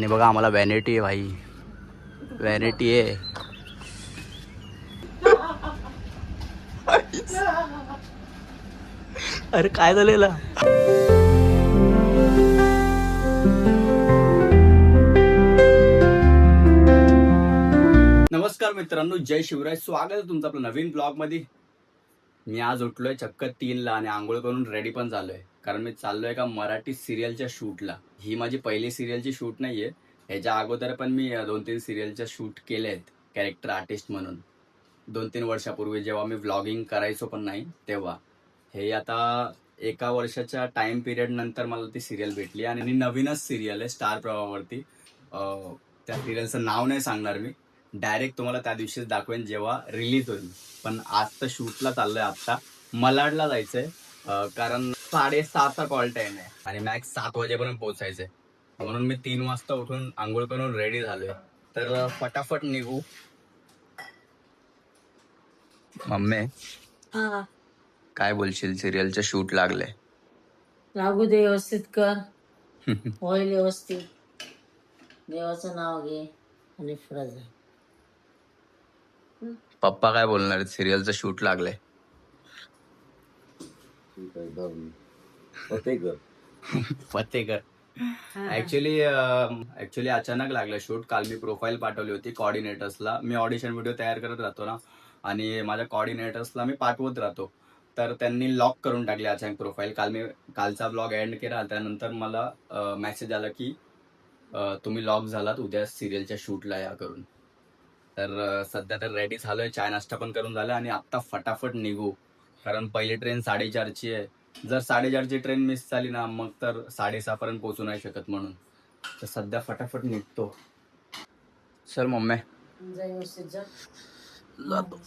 आणि बघा आम्हाला व्हॅनिटी आहे भाई, व्हॅनिटी आहे. अरे काय झालेलं. नमस्कार मित्रांनो, जय शिवराय. स्वागत आहे तुमचं आपलं नवीन ब्लॉग मध्ये. मी आज उठलोय चक्क 3ला आणि आंघोळ करून रेडी पण झालोय, कारण मी चाललोय का मराठी सिरियलच्या शूटला. ही माझी पहिली सिरियलची शूट नाहीये. ह्याच्या अगोदर पण मी 2-3 सिरियलच्या शूट केले आहेत कॅरेक्टर आर्टिस्ट म्हणून. 2-3 वर्षापूर्वी जेव्हा मी व्लॉगिंग करायचो पण नाही तेव्हा. हे आता 1 वर्षाच्या टाइम पिरियड नंतर मला ती सिरियल भेटली आणि नवीनच सिरियल आहे स्टार प्रवाहावरती. त्या सिरियलचं नाव नाही सांगणार मी, डायरेक्ट तुम्हाला त्या दिवशीच दाखवेन जेव्हा रिलीज होईल. पण आज तर शूटला चाललोय. आता मलाडला जायचंय, कारण 7:30चा कॉल टाइम आहे आणि मॅक्स 7 वाजेपर्यंत पोहोचायचंय. म्हणून मी 3 वाजता उठून आंघोळ करून रेडी झालोय. तर फटाफट निघू. मम्मी काय बोलशील, सिरियलचं शूट लागले? लागू दे, व्यवस्थित कर, होईल व्यवस्थित. देवाचं नाव घे आणि पुढे जा. पप्पा काय बोलणार आहेत? सिरियलचं शूट लागले. फतेकर ऍक्च्युली अचानक लागलं शूट. काल मी प्रोफाईल पाठवली होती कॉर्डिनेटर्सला. मी ऑडिशन व्हिडिओ तयार करत राहतो ना, आणि माझ्या कॉर्डिनेटर्सला मी पाठवत राहतो. तर त्यांनी लॉक करून टाकले अचानक प्रोफाईल. कालचा ब्लॉग एंड केला, त्यानंतर मला मेसेज आला की तुम्ही लॉक झालात, उद्या सिरियलच्या शूटला या करून. तर सध्या तर रेडी झालोय, चाय नाश्ता पण करून झाला आणि आत्ता फटाफट निघू, कारण पहिली ट्रेन 4:30ची आहे. जर 4:30ची ट्रेन मिस झाली ना, मग तर 6:30 पर्यंत पोहोचू नाही शकत. म्हणून तर सध्या फटाफट निघतो. चल मम्मी, जा व्यवस्थित जा. जातो.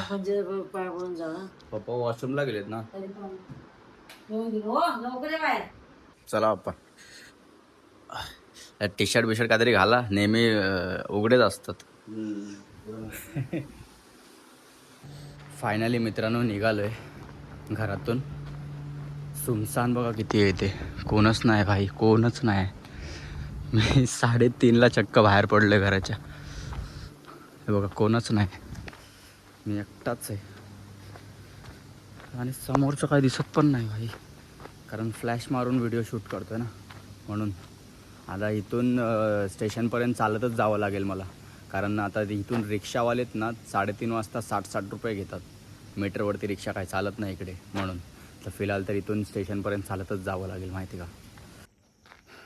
म्हणजे पाय पडून जा. पप्पा वॉशरूमला गेलेत ना. लवकर ये बाहेर. चला पप्पा. टी शर्ट बिशर्ट काहीतरी घाला, नेहमी उघडेच असतात. फायनली मित्रांनो निघालोय घरातून. सुमसान बघा किती येते, कोणच नाही भाई, कोणच नाही. मी 3:30ला चक्क बाहेर पडलोय घराच्या. हे बघा कोणच नाही, मी एकटाच आहे. आणि समोरचं काही दिसत पण नाही भाई, कारण फ्लॅश मारून व्हिडिओ शूट करतोय ना. म्हणून आता इथून स्टेशनपर्यंत चालतच जावं लागेल मला, कारण आता इथून रिक्षावालेत ना 3:30 वाजता 60 रुपये घेतात. मीटरवरती रिक्षा काय चालत नाही इकडे. म्हणून तर फिलहाल तर इथून स्टेशनपर्यंत चालतच जावं लागेल, माहिती का.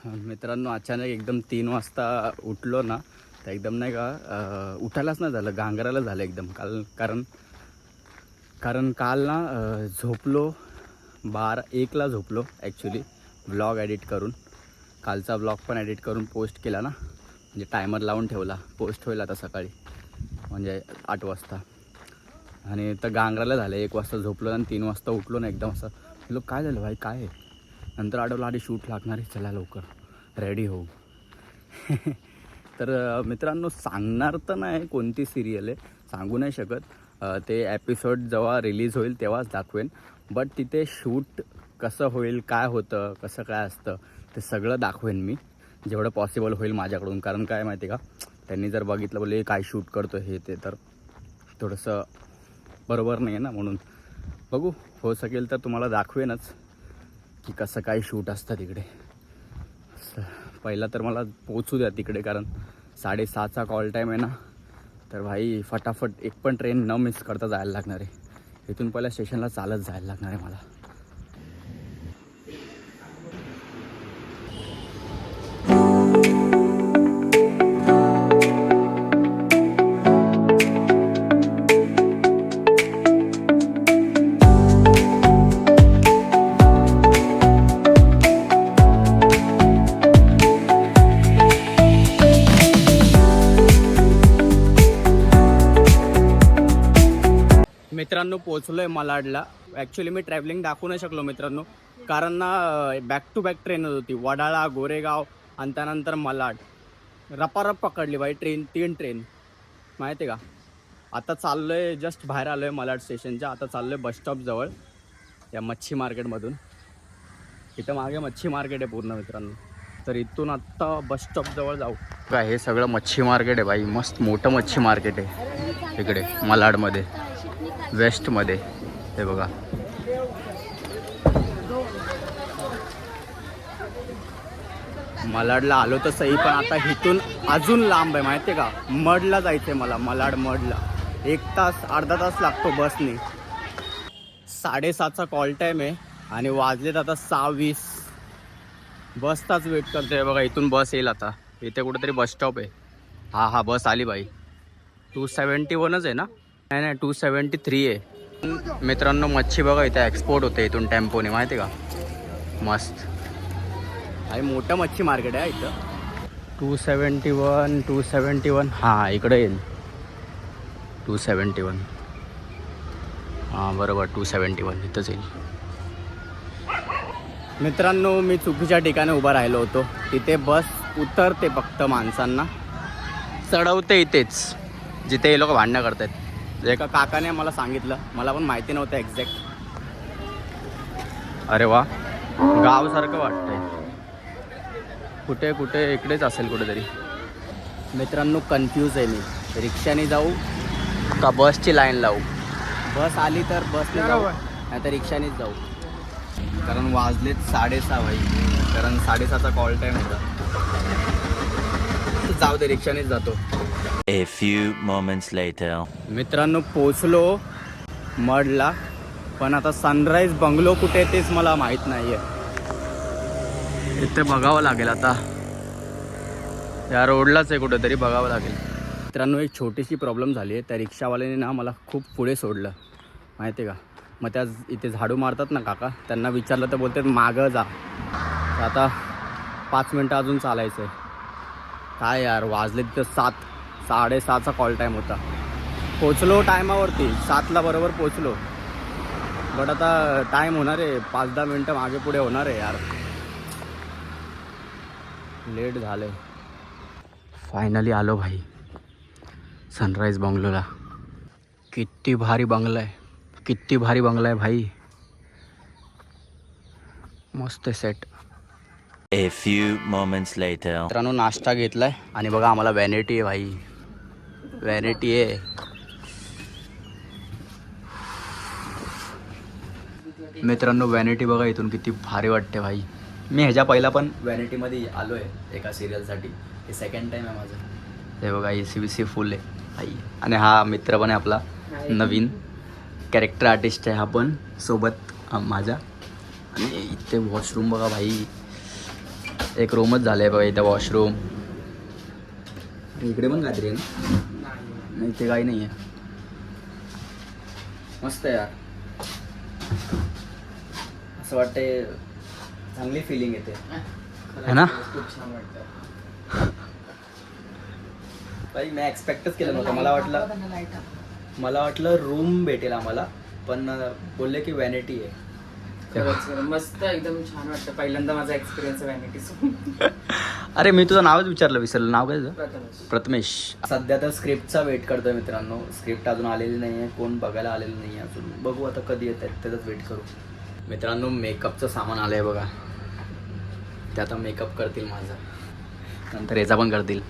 मित्रांनो अचानक एकदम 3 वाजता उठलो ना, तर एकदम नाही का उठायलाच नाही झालं, गांगराला झालं एकदम. कारण काल ना झोपलो 1ला झोपलो ॲक्च्युली, व्लॉग एडिट करून. कालचा व्लॉग पण एडिट करून पोस्ट केला ना, म्हणजे टायमर लावून ठेवला, पोस्ट होईल आता सकाळी म्हणजे 8 वाजता. आणि तर गांगराला झालं. 1 वाजता झोपलो आणि 3 वाजता उठलो ना, एकदम असं लोक काय झालं भाई काय आहे. नंतर आठवलं आधी शूट लागणार आहे, चला लवकर रेडी होऊ. तर मित्रांनो सांगणार तर नाही कोणती सिरियल आहे, सांगू नाही शकत. ते एपिसोड जेव्हा रिलीज होईल तेव्हाच दाखवेन. बट तिथे शूट कसं होईल, काय होतं, कसं काय असतं, ते सगळं दाखवेन मी, जेवढं पॉसिबल होईल माझ्याकडून. कारण काय माहिती का, त्यांनी जर बघितलं बोलले काय शूट करतो हे ते, तर थोडंसं बरोबर नाही आहे ना. म्हणून बघू, हो सकेल तर तुम्हाला दाखवेनच की कसं काय शूट असतं तिकडे. पहिला तर मला पोचू द्या तिकडे, कारण 6:30चा कॉल टाईम आहे ना. तर भाई फटाफट एक पण ट्रेन न मिस करता जायला लागणार आहे. इथून पहिल्या स्टेशनला चालत जायला लागणार आहे मला. मित्रांनो पोचलोय मलाडला. ॲक्च्युली मी ट्रॅव्हलिंग दाखवू नाही शकलो मित्रांनो, कारण ना बॅक टू बॅक ट्रेन होती. वडाळा, गोरेगाव आणि त्यानंतर मलाड. रपारप पकडली बाई ट्रेन, 3 ट्रेन माहिती आहे का. आता चाललो आहे, जस्ट बाहेर आलो आहे मलाड स्टेशनच्या. आता चाललो आहे बसस्टॉपजवळ या मच्छी मार्केटमधून. इथं मागे मच्छी मार्केट आहे पूर्ण मित्रांनो. तर इथून आत्ता बस स्टॉप जवळ जाऊ काय. हे सगळं मच्छी मार्केट आहे बाई, मस्त मोठं मच्छी मार्केट आहे इकडे मालाडमध्ये वेस्टमध्ये. हे बघा मालाडला आलो तर सही, पण आता इथून अजून लांब आहे माहिती आहे का. मडला जायचं आहे मला, मालाड मडला 1 तास अर्धा तास लागतो बसने. 7:30चा कॉल टाईम आहे आणि वाजलेत आता 6:20. बसचाच वेट करतोय बघा. इथून बस येईल आता. इथे कुठेतरी बस स्टॉप आहे. हा बस आली बाई. 271च आहे ना. नाही 273 आहे. मित्रांनो मच्छी बघा इथे एक्सपोर्ट होते इथून टेम्पोने माहिती आहे का. मस्त आहे, मोठं मच्छी मार्केट आहे इथं. 271 हां इकडे येईल 271. हां बरोबर 271 इथंच येईल. मित्रांनो मी चुकीच्या ठिकाणी उभा राहिलो होतो. तिथे बस उतरते फक्त माणसांना, चढवते इथेच जिथे हे लोक भांडणं करतात. एका काकाने मला सांगितलं, मला पण माहिती नव्हतं एक्झॅक्ट. अरे वा गावसारखं वाटतंय. कुठे इकडेच असेल कुठेतरी. मित्रांनो कन्फ्यूज आहे मी, रिक्षाने जाऊ का बसची लाईन लावू. बस आली तर बसने जाऊ नाही तर रिक्षानेच जाऊ. कारण वाजलेत 6:30 भाई. कारण 6:30चा कॉल टाईम होता. जाऊ दे रिक्षानेच जातो. A few moments later. मित्रांनो पोचलो मडला, पण आता सनराईज बंगलो कुठे तेच मला माहीत नाही आहे. इथे बघावं लागेल आता. या रोडलाच आहे कुठेतरी, बघावं लागेल. मित्रांनो एक छोटीशी प्रॉब्लेम झाली आहे. त्या रिक्षावाल्याने ना मला खूप पुढे सोडलं माहिती आहे का. मग त्या इथे झाडू मारतात ना काका, त्यांना विचारलं तर बोलतात मागं जा. तर आता 5 मिनटं अजून चालायचं आहे. काय यार वाजले तिथं 7:30चा कॉल टाईम होता. पोचलो टायमावरती 7ला बरोबर पोचलो. बट आता टाईम होणार आहे 5-10 मिनटं मागे पुढे होणार आहे यार. लेट झालं आहे. फायनली आलो भाई सनराईज बंगलोला. किती भारी बंगला आहे, किती भारी बंगला आहे भाई. मस्त set. A few moments later. मित्रांनो नाश्ता घेतलाय आणि बघा आम्हाला व्हॅनिटी आहे भाई, व्हॅनिटी आहे. मित्रांनो व्हॅनिटी बघा इथून किती भारी वाटते भाई. मी ह्याच्या पहिला पण व्हॅनिटीमध्ये आलो आहे एका सिरियलसाठी. हे सेकंड टाईम आहे माझं. हे बघा AC/BC फुल आहे भाई. आणि हा मित्र पण आहे आपला नवीन कॅरेक्टर आर्टिस्ट आहे हा पण सोबत माझ्या. आणि इथे वॉशरूम बघा भाई, एक रूमच झालं आहे बघा इथं वॉशरूम. इकडे पण काहीतरी आहे ना. नाही इथे काही नाही आहे. मस्त आहे यार, असं वाटतंय चांगली फिलिंग येते है ना. खूप छान वाटतं भाई. मी एक्सपेक्टच केलं नव्हतं. मला वाटलं रूम भेटेल आम्हाला, पण बोलले की व्हॅनिटी आहे. मस्त एकदम छान वाटतं. पहिल्यांदा माझा एक्सपिरियन्स व्हॅनिटी. अरे मी तुझं नावच विसरलं. नाव काय तुझं? प्रथमेश. प्रथमेश. सध्या तर स्क्रिप्टचा वेट करतोय मित्रांनो. स्क्रिप्ट अजून आलेली नाही आहे, कोण बघायला आलेलं नाही आहे अजून. बघू आता कधी येत आहेत त्याचाच वेट करू. मित्रांनो मेकअपचं सामान आलं आहे बघा. ते आता मेकअप करतील माझा, नंतर याचा पण करतील.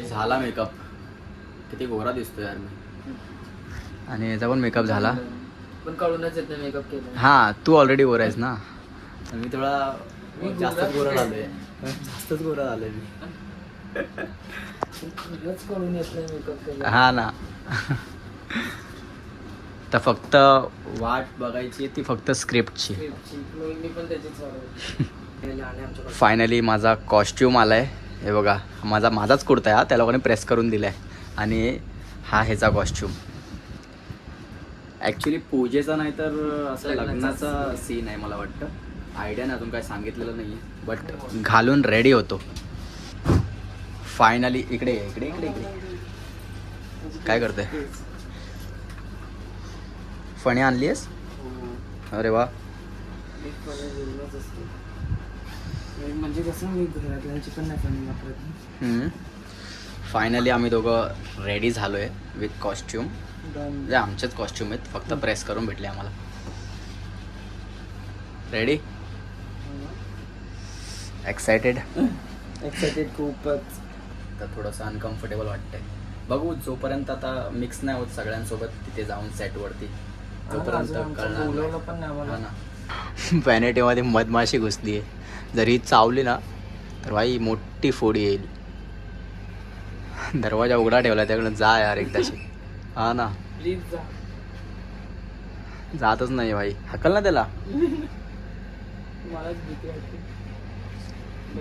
झाला मेकअप. किती गोरा दिसतो यार मी. आणि याचा पण मेकअप झाला, पण कळूनच येत नाही मेकअप केलं. हां तू ऑलरेडी गोरा आहेस ना. मी थोडा जास्तच गोरा झालोय. जास्तच गोरा झालोय मी. कळून येत नाही मेकअप केलं. हा ना. तर फक्त वाट बघायची ती फक्त स्क्रिप्टची. मी पण त्याचीच. फायनली माझा कॉस्ट्यूम आलाय. हे बघा माझाच कुर्ता आहे हा, त्या लोकांनी प्रेस करून दिलाय. आणि हा ह्याचा कॉस्ट्यूम ॲक्च्युली पूजेचा नाही तर असं लग्नाचा सीन आहे मला वाटतं. आयडिया नाही, अजून काय सांगितलेलं नाही आहे. बट घालून रेडी होतो फायनली. इकडे इकडे इकडे इकडे काय करतोय? फणी आणली आहेस? अरे वा. म्हणजे कसं मी घरातल्यांची पण नाही फनी वापरत. फायनली आम्ही दोघं रेडी झालोय विथ कॉस्ट्युम. म्हणजे आमचेच कॉस्ट्युम आहेत, फक्त प्रेस करून भेटले आम्हाला. रेडी? एक्सायटेड? एक्साइटेड खूपच. तर थोडंसं अनकम्फर्टेबल वाटतंय. बघू जोपर्यंत आता मिक्स नाही होत सगळ्यांसोबत तिथे जाऊन सेटवरती, तोपर्यंत कळणार बोलवलं पण नाही हा आम्हाला. ना. पॅनेटीमध्ये मधमाशी घुसली आहे. जर ही चावली ना तर भाई मोठी फोडी येईल. दरवाजा उघडा ठेवला त्याकडे जा यार एकदाशी. हा ना, प्लीज जा. जातच नाही भाई. हकल ना त्याला. मलाच भीती वाटते.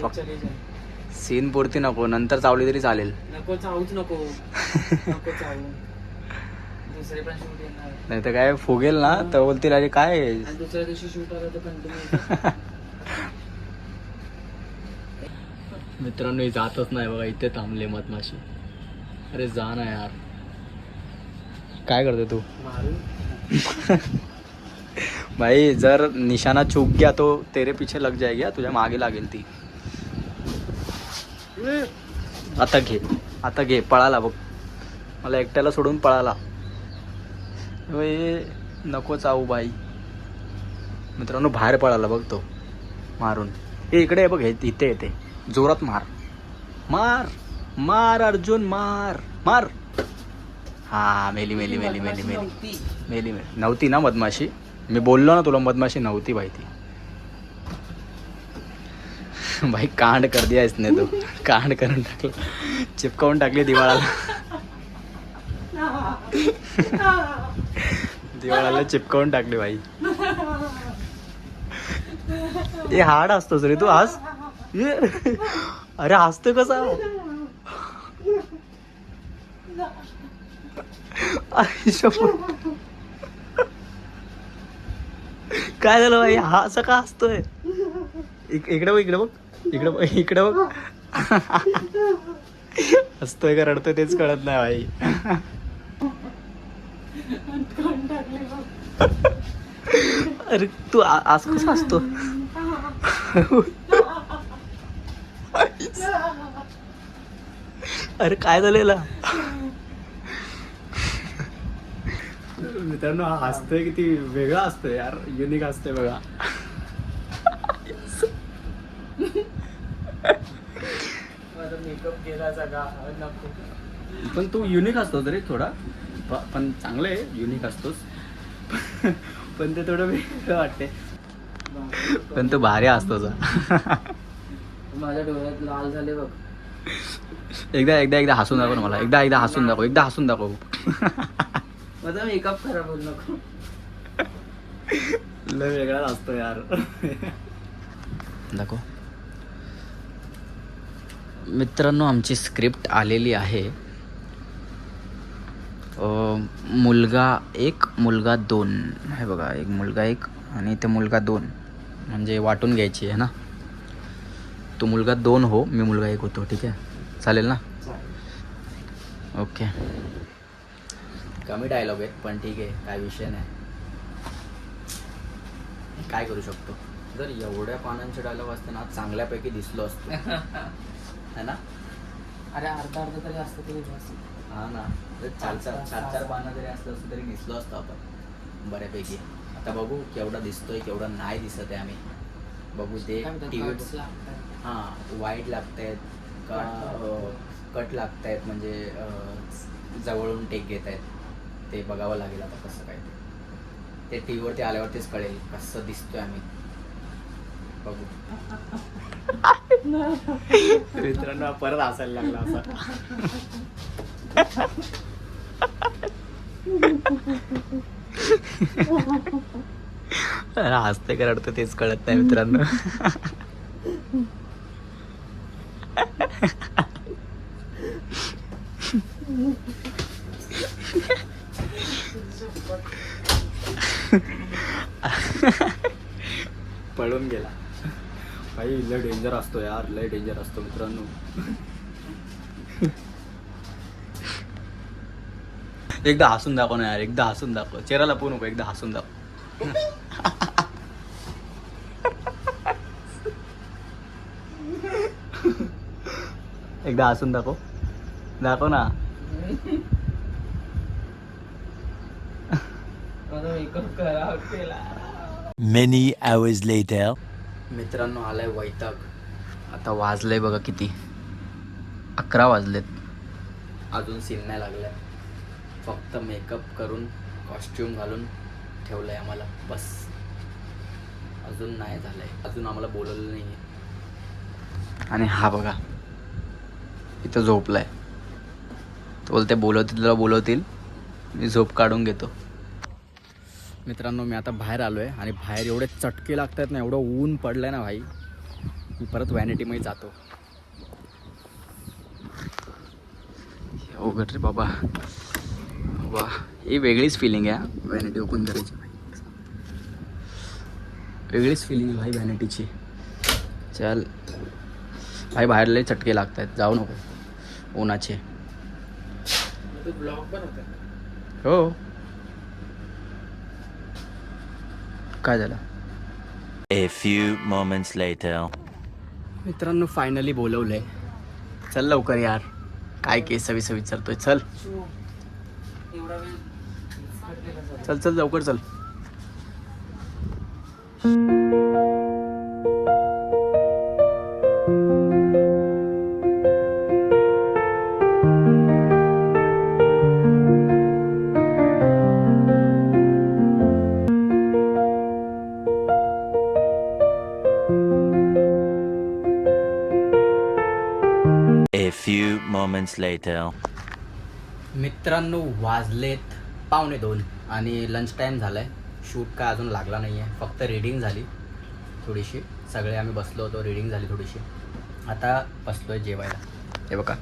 बघ. चले जा. सीन पुरती नको, नंतर चावली तरी चालेल. नको चावूच नको. नको चावू. दुसरे पण शूट येणार. नाही तर काय फुगेल ना तर बोलतील अरे काय आहे? आणि दुसऱ्या दिवशी शूट आलं तर कंटिन्यू. मित्रांनो हे जातच नाही बघा. इथे थांबले मधमाशी. अरे जा ना यार. काय करतो तू? मारू. भाई जर निशाना चूक गया तो तेरे पीछे लग जाएगी. तुझ्या मागे लागेल ती. आता घे, आता घे. पळाला बघ, मला एकट्याला सोडून पळाला. ओय, नको चावू बाई. मित्रांनो बाहेर पळाला बघ तो मारून. हे इकडे आहे बघ, हे इथे येते. जोरात मार, मार मार अर्जुन, मार मार. हा मेली मेली मेली मेली मेली मेली मेली. नव्हती ना मधमाशी? मी बोललो ना तुला मधमाशी नव्हती भाई ती. भाई कांड कर दिया इसने तो. कांड करून टाकलं, चिपकावून टाकली दिवाळाला. दिवाळाला चिपकावून टाकली भाई. हे हाड असतोस रे तू आज. अरे हसतोय कसा? काय झालं भाई? हा असं का हसतोय? इकडे बघ, इकडे बघ, इकडे बघ, इकडे बघ. हसतोय का रडतोय तेच कळत नाही भाई. अरे तू असं कसं हसतो? अरे काय झालेलं? मित्रांनो हा हसतोय किती वेगळा असतोय यार. युनिक असतोय बघा. माझा मेकअप गेला सगळा. नको. पण तू युनिक असतोस रे थोडा. पण चांगलं आहे, युनिक असतोस. पण ते थोडं वेगळं वाटते. पण तू भारी असतोस. माझ्या डोळ्यात लाल झाले बघ. एकदा एकदा एकदा हसून दाखव ना मला. एकदा एकदा हसून दाखव, एकदा हसून दाखव. माझा मेकअप खराब होईल. नको. लय वेगळाच असतो यार. दाखव. मित्रांनो आमची स्क्रिप्ट आलेली आहे. मुलगा 1 मुलगा 2. हे बघा, एक मुलगा 1 आणि ते मुलगा 2 म्हणजे वाटून घ्यायची आहे ना. तो मुलगा 2 हो, मी मुलगा 1 होतो. ठीक आहे, चालेल ना? ओके. कमी डायलॉग आहेत पण ठीक आहे, काय विषय नाही. काय करू शकतो. जर एवढ्या पानांचे डायलॉग असते ना चांगल्यापैकी दिसलो असतो. है ना? अरे अर्धा अर्धा तरी असतं तरी जास्त. हा ना, चार चार पानं जरी असलं असतं तरी दिसलो असतो आपण बऱ्यापैकी. आता बघू केवढा दिसतोय केवढा नाही दिसत आहे. आम्ही बघू ते टीव्ही. हां, वाईट लागत आहेत का कट लागत आहेत, म्हणजे जवळून टेक घेत आहेत, ते बघावं लागेल आता कसं काय. ते टी व्हीवरती आल्यावरतीच कळेल कसं दिसतोय आम्ही. बघू. मित्रांनो परत हसायला लागला असा. हसते का रडतं तेच कळत नाही मित्रांनो. पळून गेला भाई. लय डेंजर असतो यार, लय डेंजर असतो मित्रांनो. एकदा हसून दाखव ना यार, एकदा हसून दाखव. चेहरा लपवू नको, एकदा हसून दाखव. एकदा हसून दाखव. दाखव ना. माझा मेकअप करा केला. Many hours later. मित्रांनो आलाय वैताग. आता वाजलंय बघा किती, 11 वाजलेत. अजून सीन नाही लागलाय. फक्त मेकअप करून कॉस्ट्युम घालून ठेवलंय आम्हाला बस. अजून नाही झालंय. अजून आम्हाला बोलवलं नाही आहे. आणि हा बघा इथं झोपलाय. तो बोलते बोलवतील तुला बोलवतील, मी झोप काढून घेतो. मित्रांनो मी आता बाहेर आलो आहे आणि बाहेर एवढे चटके लागत आहेत ना, एवढं ऊन पडलं आहे ना भाई. मी परत व्हॅनिटीमध्ये जातो. उघड रे बाबा. वा ही वेगळीच फिलिंग आहे व्हॅनिटी ओपन करायची. वेगळीच फिलिंग आहे भाई व्हॅनिटीची. चल भाई बाहेर लय चटके लागत आहेत, जाऊ नको उन्हाचे. ब्लॉग पण होता. हो काय झालं. A few moments later. मित्रांनो फायनली बोलवलंय. चल लवकर यार, काय केस विचारतोय. चल एवढा वेळ चल चल लवकर चल. A few moments later. मित्रांनो वाजलेत 1:45 आणि लंच टाईम झाला आहे. शूट काय अजून लागला नाही आहे, फक्त रीडिंग झाली थोडीशी. सगळे आम्ही बसलो होतो, रीडिंग झाली थोडीशी. आता बसलो आहे जेवायला. हे बघा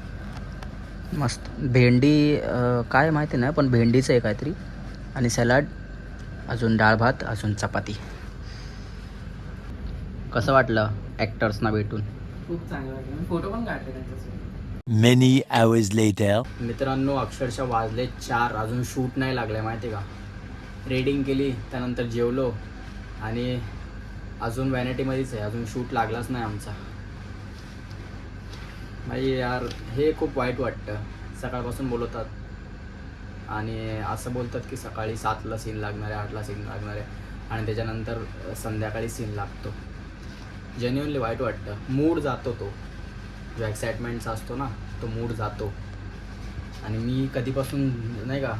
मस्त भेंडी, काय माहिती नाही पण भेंडीचं आहे काहीतरी, आणि सॅलाड, अजून डाळ भात, अजून चपाती. कसं वाटलं ॲक्टर्सना भेटून? खूप चांगलं वाटलं. मी फोटो पण काढले त्यांच्यासोबत. Many hours later. मित्रांनो अक्षरशः वाजले 4, अजून शूट नाही लागलं आहे माहिती आहे का. रीडिंग केली त्यानंतर जेवलो आणि अजून व्हॅनिटीमध्येच आहे, अजून शूट लागलाच नाही आमचा. भाई यार हे खूप वाईट वाटतं. सकाळपासून बोलवतात आणि असं बोलतात की सकाळी 7ला सीन लागणार आहे, 8ला सीन लागणार आहे, आणि त्याच्यानंतर संध्याकाळी सीन लागतो. जेन्युअनली वाईट वाटतं. मूड जातो, तो जो एक्साइटमेंटचा असतो ना तो मूड जातो. आणि मी कधीपासून नाही का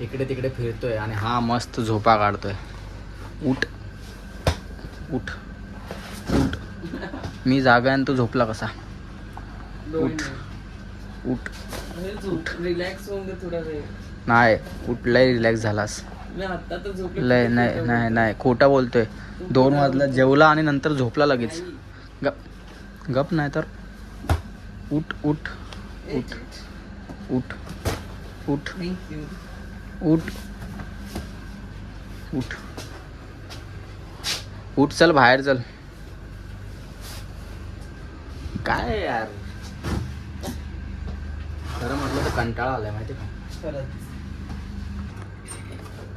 इकडे तिकडे फिरतोय आणि हा मस्त झोपा काढतोय. उठ उठ उठ. मी जागा आहे आणि तू झोपला कसा. उठ उठ. रिलॅक्स होऊन दे थोडा वेळ. नाही उठलाय, रिलॅक्स झालास. मी आता तर झोपले. लय नाही नाही नाही खोटा बोलतोय. 2 वाजला जेवला आणि नंतर झोपला लगेच. गप गप नाही तर उठ उठ उठ उठ उठ उठ उठ उठ. चल बाहेर चल. काय यार खरं म्हटलं तर कंटाळा आलाय माहिती का. खरंच.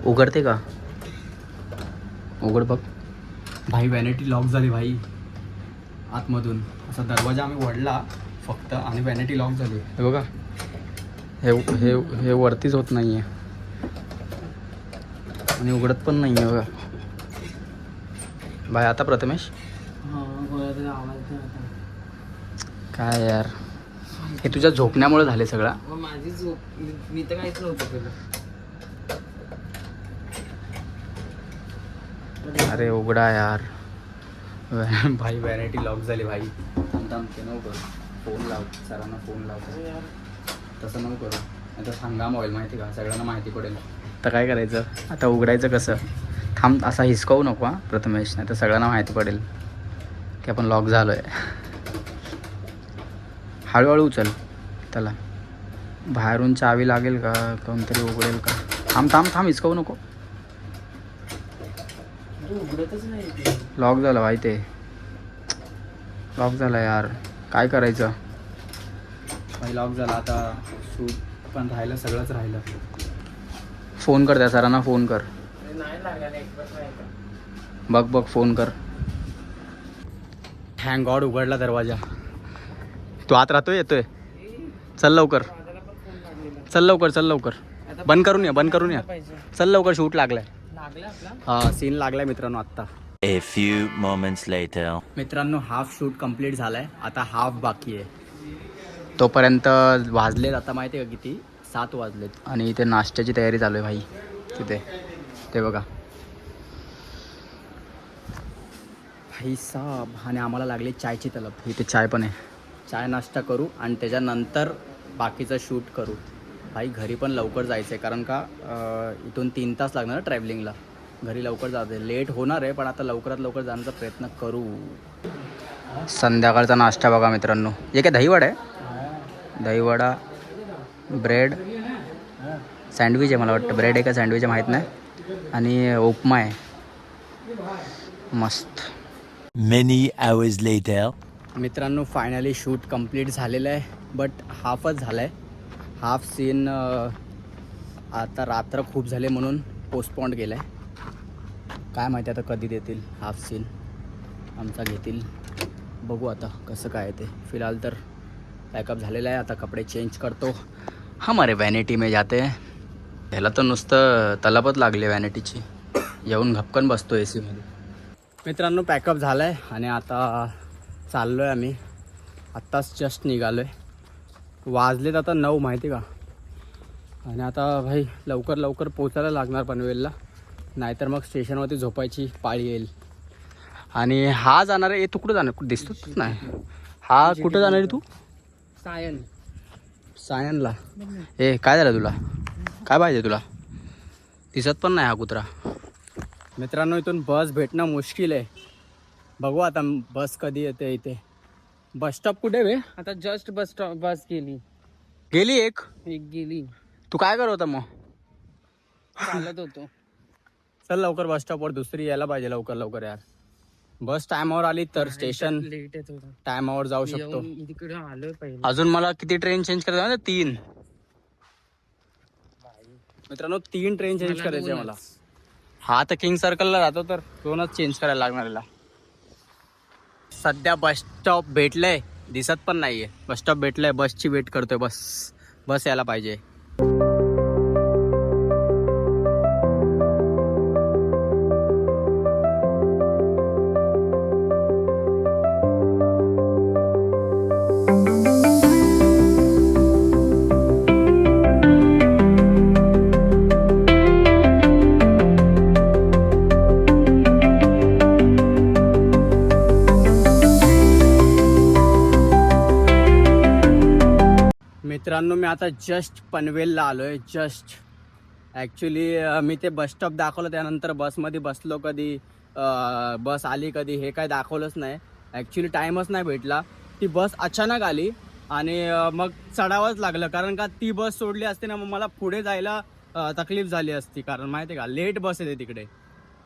उघडते का? उघड बघ भाई. व्हॅनिटी लॉक झाली भाई आतमधून. असा दरवाजा आम्ही वडला फक्त आणि व्हॅनिटी लॉक झाली. हे बघा हे हे हे वरतीच होत नाही आहे आणि उघडत पण नाही आहे बघा भाई. आता प्रथमेश हा बोलत आवाज नाही होता. काय यार हे तुझ्या झोपण्यामुळे झाले सगळा. मग माझी झोप मी तर काहीच नव्हतं केलं. अरे उघडा यार. भाई व्हॅनिटी लॉक झाली भाई. थांब ते नको करू. फोन लाव सरांना, फोन लाव. तसं नको करू नाही तर हंगाम होईल माहिती का, सगळ्यांना माहिती पडेल. तर काय करायचं आता, उघडायचं कसं. थांब असा हिसकावू नको हा प्रथमेश, नाही तर सगळ्यांना माहिती पडेल की आपण लॉक झालो आहे. हळूहळू उचल त्याला. बाहेरून चावी लागेल का, कोणतरी उघडेल का. थांब थांब थांब हिसकावू नको. उघडतच नाही ते. लॉक झालं भाई, ते लॉक झालं यार. काय करायचं भाई, लॉक झाला. आता शूट पण राहिलं, सगळंच राहिलं. फोन कर त्या सरांना, फोन कर. नाही लागला नेटवर्क नाही का. बघ बघ फोन कर. थँक गॉड उघडला दरवाजा. तू आत राहतोय, येतोय. चल लवकर, चल लवकर, चल लवकर. बंद करून या, बंद करून या. चल लवकर, शूट लागलाय. हा सीन लागलाय मित्रांनो आत्ता. A few moments later. मित्रांनो हाफ शूट कंप्लीट झालाय, आता हाफ बाकी आहे. तोपर्यंत वाजलेत आता माहिती आहे का किती, 7 वाजलेत आणि इथे नाश्त्याची तयारी चालू आहे भाई. तिथे ते बघा भाई साहब. आणि आम्हाला लागली चायची तलब. इथे चाय पण आहे. चाय नाश्ता करू आणि त्याच्यानंतर बाकीचं शूट करू. भाई घरी पण लवकर जायचं आहे, कारण का इथून 3 तास लागणार ट्रॅव्हलिंगला. घरी लवकर जाते, लेट होणार आहे पण आता लवकरात लवकर जाण्याचा प्रयत्न करू. संध्याकाळचा नाश्ता बघा मित्रांनो. हे काय दहीवडा आहे, दहीवडा, ब्रेड, सँडविच आहे मला वाटतं. ब्रेड आहे का सँडविच आहे माहीत नाही. आणि उपमा आहे मस्त. Many hours later. मित्रांनो फायनली शूट कंप्लीट झालेलं आहे, बट हाफच झाला आहे. हाफ सीन आता रात्र खूप झाले म्हणून पोस्टपॉन्ड केलं आहे. काय माहिती आता कधी देतील हाफ सीन आमचा घेतील, बघू आता कसं काय ते. फिलहाल तर पॅकअप झालेलं आहे, आता कपडे चेंज करतो. हमारे वॅनिटी में जाते हैं. ह्याला तर नुसतं तलपच लागले वॅनिटीची. येऊन घपकन बसतो ए सीमध्ये. मित्रांनो पॅकअप झालं आहे आणि आता चाललो आहे आम्ही. आत्ताच जस्ट निघालो आहे. वाजलेत आता 9 माहिती का. आणि आता भाई लवकर लवकर पोचायला लागणार पनवेलला, नाहीतर मग स्टेशनवरती झोपायची पाळी येईल. आणि हा जाणार आहे, तू कुठं जाणार, कुठं दिसतोच नाही. हा कुठं जाणार आहे तू? सायनला. ए काय झालं तुला, काय पाहिजे तुला? दिसत पण नाही हा कुत्रा. मित्रांनो इथून बस भेटणं मुश्किल आहे. बघू आता बस कधी येते. इथे बस स्टॉप कुठे बे? आता जस्ट बस गेली एक गेली. तू काय करत होता मग? चालत होतो. चल लवकर बस स्टॉपवर दुसरी यायला पाहिजे लवकर लवकर यार. बस टायमावर आली तर स्टेशन लेट आहे थोडं. टायमावर जाऊ शकतो. तिकडे आलोय पहिले. अजून मला किती ट्रेन चेंज करायचं? 3 मित्रांनो, 3 ट्रेन चेंज करायचे मला. हा तर किंग सर्कलला राहतो तर 2च चेंज करायला लागणार याला. सध्या बस स्टॉप भेटलंय, दिसत पण नाहीये. बस स्टॉप भेटलंय, बसची वेट करतोय. बस यायला पाहिजे. मित्रांनो मी आता जस्ट पनवेलला आलो आहे. जस्ट ॲक्च्युली मी ते बस स्टॉप दाखवलं, त्यानंतर बसमध्ये बसलो कधी, बस आली कधी हे काय दाखवलंच नाही. ॲक्च्युली टाईमच नाही भेटला. ती बस अचानक आली आणि मग चढावंच लागलं, कारण का ती बस सोडली असते ना मग मला पुढे जायला तकलीफ झाली असती, कारण माहिती आहे का लेट बस येते तिकडे.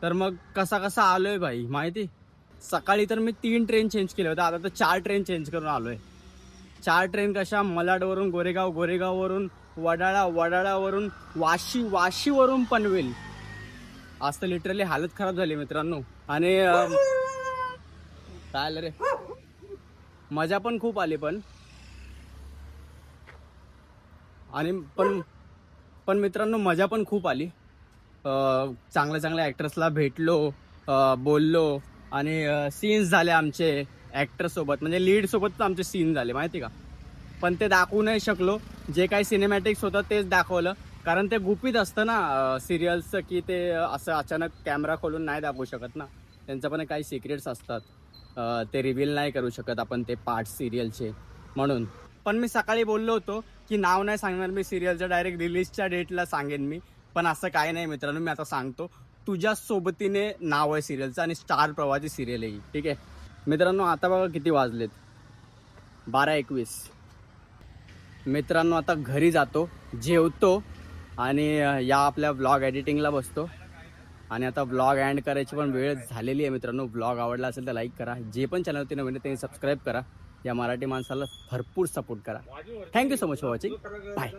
तर मग कसा आलो आहे भाई माहिती. सकाळी तर मी 3 ट्रेन चेंज केले होते, आता तर 4 ट्रेन चेंज करून आलो आहे. 4 ट्रेन कशा, malaडवरून गोरेगाव, गोरेगाववरून वडाळा, वडाळावरून वाशीवरून पनवेल. आज तर लिटरली हालत खराब झाली मित्रांनो. आणि काय आलं रे, मजा पण खूप आली पण मित्रांनो मजा पण खूप आली. चांगल्या ॲक्टर्सला भेटलो, बोललो आणि सीन्स झाले आमचे ॲक्टरसोबत, म्हणजे लीडसोबत आमचे सीन झाले माहिती का. पण ते दाखवू नाही शकलो. जे काही सिनेमॅटिक्स होतं तेच दाखवलं, कारण ते गुपित असतं ना सिरियल्सचं, की ते असं अचानक कॅमेरा खोलून नाही दाखवू शकत ना. त्यांचं पण काही सिक्रेट्स असतात, ते रिव्हील नाही करू शकत आपण ते पार्ट सिरियलचे म्हणून. पण मी सकाळी बोललो होतो की नाव नाही सांगणार मी सिरियलचं, डायरेक्ट रिलीजच्या डेटला सांगेन मी. पण असं काही नाही मित्रांनो, मी आता सांगतो. तुझ्या सोबतीने नाव आहे सिरियलचं आणि स्टार प्रवाहाची सिरियल आहे ही, ठीक आहे मित्रांनो. आता बघा किती वाजलेत, 12:21. मित्रांनो आता घरी जातो, जेवतो आणि या आपल्या व्लॉग एडिटिंगला बसतो. आणि आता व्लॉग एंड करायची पण वेळ झालेली आहे मित्रांनो. व्लॉग आवडला असेल तर लाईक करा, जे पण चॅनलवरती नवीन त्यांनी सबस्क्राईब करा. या मराठी माणसाला भरपूर सपोर्ट करा. Thank you so much for watching. Bye.